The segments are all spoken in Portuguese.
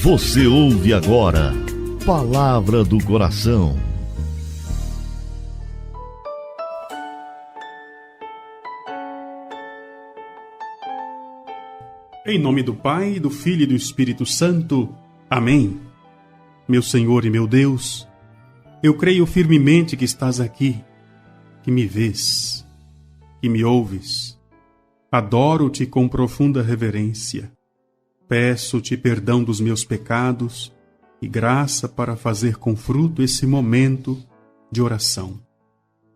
Você ouve agora Palavra do Coração. Em nome do Pai, do Filho e do Espírito Santo. Amém. Meu Senhor e meu Deus, eu creio firmemente que estás aqui, que me vês, que me ouves. Adoro-te com profunda reverência. Peço-te perdão dos meus pecados e graça para fazer com fruto esse momento de oração.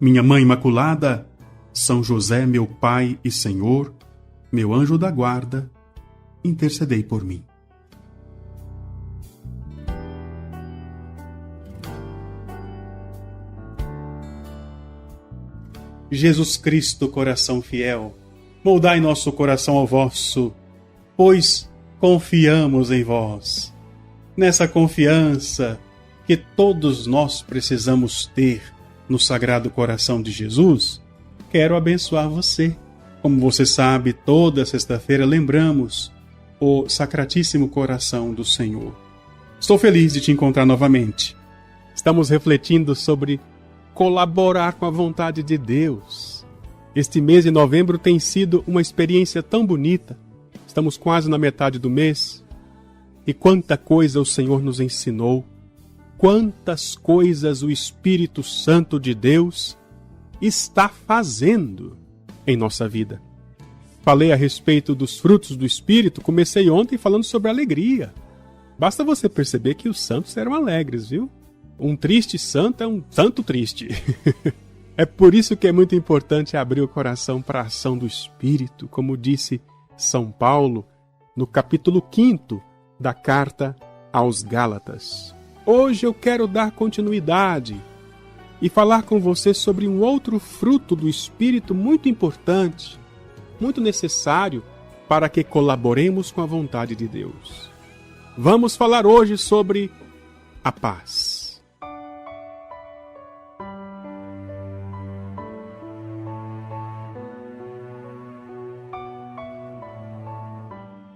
Minha Mãe Imaculada, São José, meu Pai e Senhor, meu anjo da guarda, intercedei por mim. Jesus Cristo, coração fiel, moldai nosso coração ao vosso, pois confiamos em vós. Nessa confiança que todos nós precisamos ter no Sagrado Coração de Jesus, quero abençoar você. Como você sabe, toda sexta-feira lembramos o Sacratíssimo Coração do Senhor. Estou feliz de te encontrar novamente. Estamos refletindo sobre colaborar com a vontade de Deus. Este mês de novembro tem sido uma experiência tão bonita. Estamos quase na metade do mês. E quanta coisa o Senhor nos ensinou. Quantas coisas o Espírito Santo de Deus está fazendo em nossa vida. Falei a respeito dos frutos do Espírito, comecei ontem falando sobre alegria. Basta você perceber que os santos eram alegres, viu? Um triste santo é um santo triste. É por isso que é muito importante abrir o coração para a ação do Espírito, como disse São Paulo no capítulo 5 da carta aos Gálatas. Hoje eu quero dar continuidade e falar com você sobre um outro fruto do Espírito muito importante, muito necessário para que colaboremos com a vontade de Deus. Vamos falar hoje sobre a paz.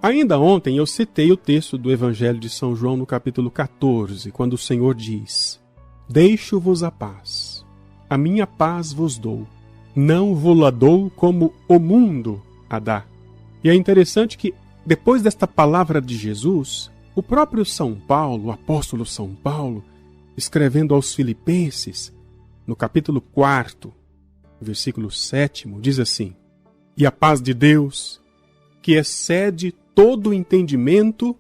Ainda ontem eu citei o texto do Evangelho de São João no capítulo 14, quando o Senhor diz: Deixo-vos a paz, a minha paz vos dou, não vô-la dou como o mundo a dá. E é interessante que, depois desta palavra de Jesus, o próprio São Paulo, o apóstolo São Paulo, escrevendo aos Filipenses, no capítulo 4, versículo 7, diz assim: E a paz de Deus, que excede todo o entendimento,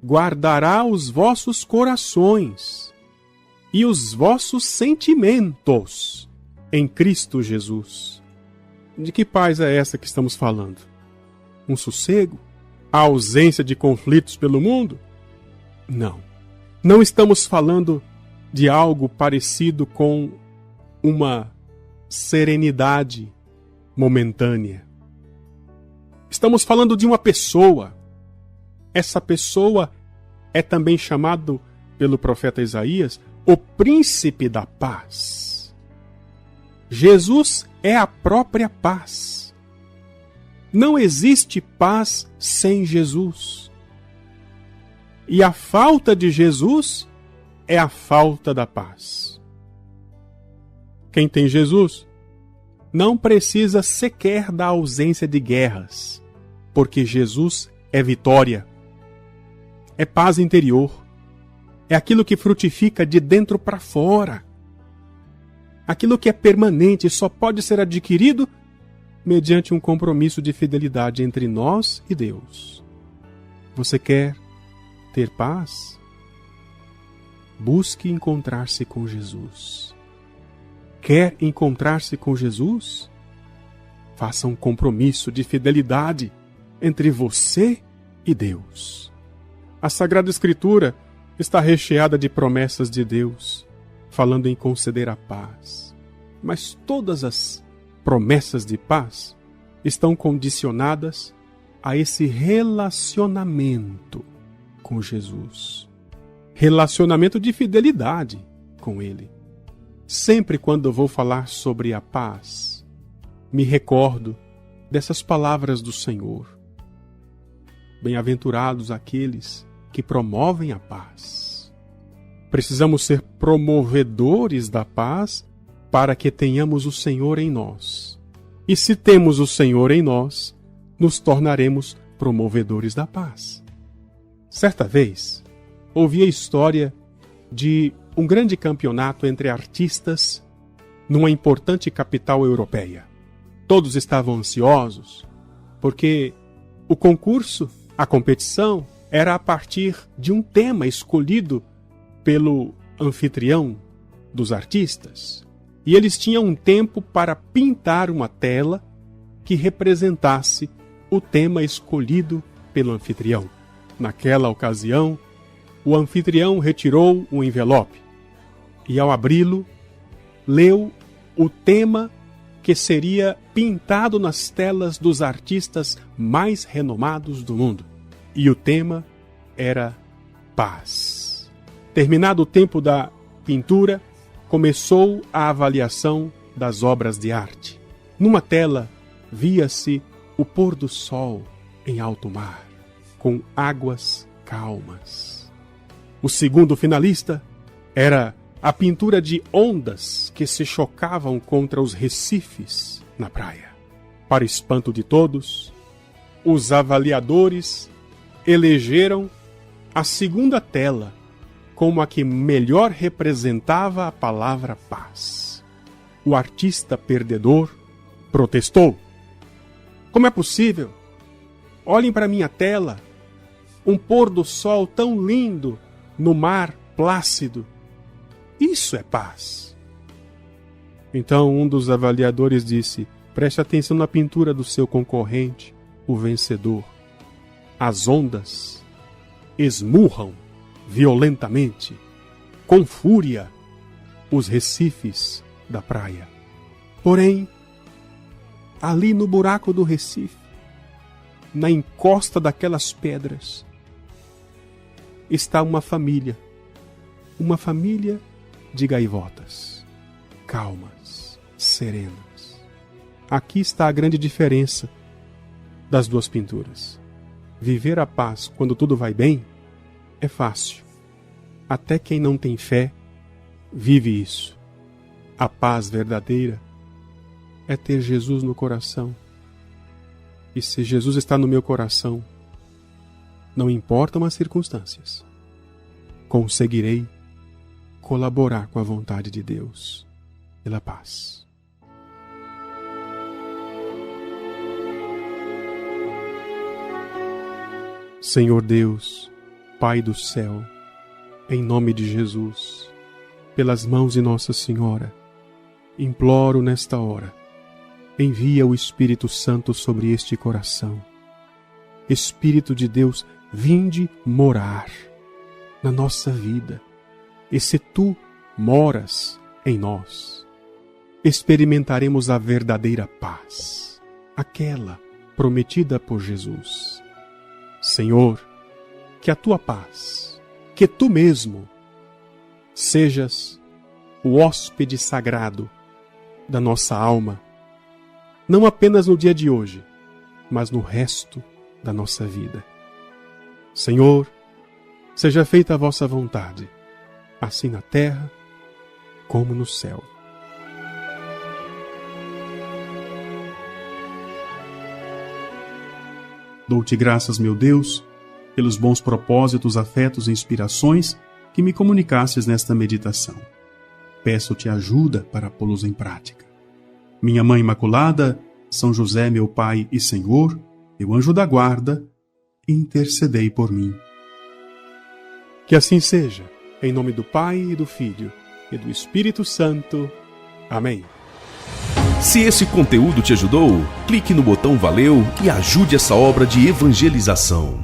guardará os vossos corações e os vossos sentimentos em Cristo Jesus. De que paz é essa que estamos falando? Um sossego? A ausência de conflitos pelo mundo? Não. Não estamos falando de algo parecido com uma serenidade momentânea. Estamos falando de uma pessoa. Essa pessoa é também chamado pelo profeta Isaías o príncipe da paz. Jesus é a própria paz. Não existe paz sem Jesus. E a falta de Jesus é a falta da paz. Quem tem Jesus não precisa sequer da ausência de guerras, porque Jesus é vitória. É paz interior. É aquilo que frutifica de dentro para fora. Aquilo que é permanente só pode ser adquirido mediante um compromisso de fidelidade entre nós e Deus. Você quer ter paz? Busque encontrar-se com Jesus. Quer encontrar-se com Jesus? Faça um compromisso de fidelidade entre você e Deus. A Sagrada Escritura está recheada de promessas de Deus, falando em conceder a paz. Mas todas as promessas de paz estão condicionadas a esse relacionamento com Jesus. Relacionamento de fidelidade com Ele. Sempre quando eu vou falar sobre a paz, me recordo dessas palavras do Senhor. Bem-aventurados aqueles que promovem a paz. Precisamos ser promovedores da paz para que tenhamos o Senhor em nós. E se temos o Senhor em nós, nos tornaremos promovedores da paz. Certa vez, ouvi a história de um grande campeonato entre artistas numa importante capital europeia. Todos estavam ansiosos, porque o concurso, a competição, era a partir de um tema escolhido pelo anfitrião dos artistas. E eles tinham um tempo para pintar uma tela que representasse o tema escolhido pelo anfitrião. Naquela ocasião, o anfitrião retirou um envelope e, ao abri-lo, leu o tema que seria pintado nas telas dos artistas mais renomados do mundo. E o tema era paz. Terminado o tempo da pintura, começou a avaliação das obras de arte. Numa tela, via-se o pôr do sol em alto mar, com águas calmas. O segundo finalista era a pintura de ondas que se chocavam contra os recifes na praia. Para espanto de todos, os avaliadores elegeram a segunda tela como a que melhor representava a palavra paz. O artista perdedor protestou. Como é possível? Olhem para minha tela, um pôr do sol tão lindo no mar plácido. Isso é paz. Então um dos avaliadores disse: preste atenção na pintura do seu concorrente, o vencedor. As ondas esmurram violentamente, com fúria, os recifes da praia. Porém, ali no buraco do recife, na encosta daquelas pedras, está uma família de gaivotas, calmas, serenas. Aqui está a grande diferença das duas pinturas. Viver a paz quando tudo vai bem é fácil. Até quem não tem fé vive isso. A paz verdadeira é ter Jesus no coração. E se Jesus está no meu coração, não importam as circunstâncias, conseguirei colaborar com a vontade de Deus pela paz. Senhor Deus, Pai do céu, em nome de Jesus, pelas mãos de Nossa Senhora, imploro nesta hora, envia o Espírito Santo sobre este coração. Espírito de Deus, vinde morar na nossa vida. E se tu moras em nós, experimentaremos a verdadeira paz, aquela prometida por Jesus. Senhor, que a tua paz, que tu mesmo sejas o hóspede sagrado da nossa alma, não apenas no dia de hoje, mas no resto da nossa vida. Senhor, seja feita a vossa vontade, assim na terra como no céu. Dou-te graças, meu Deus, pelos bons propósitos, afetos e inspirações que me comunicastes nesta meditação. Peço-te ajuda para pô-los em prática. Minha Mãe Imaculada, São José, meu Pai e Senhor, meu anjo da guarda, intercedei por mim. Que assim seja, em nome do Pai e do Filho e do Espírito Santo. Amém. Se esse conteúdo te ajudou, clique no botão Valeu e ajude essa obra de evangelização.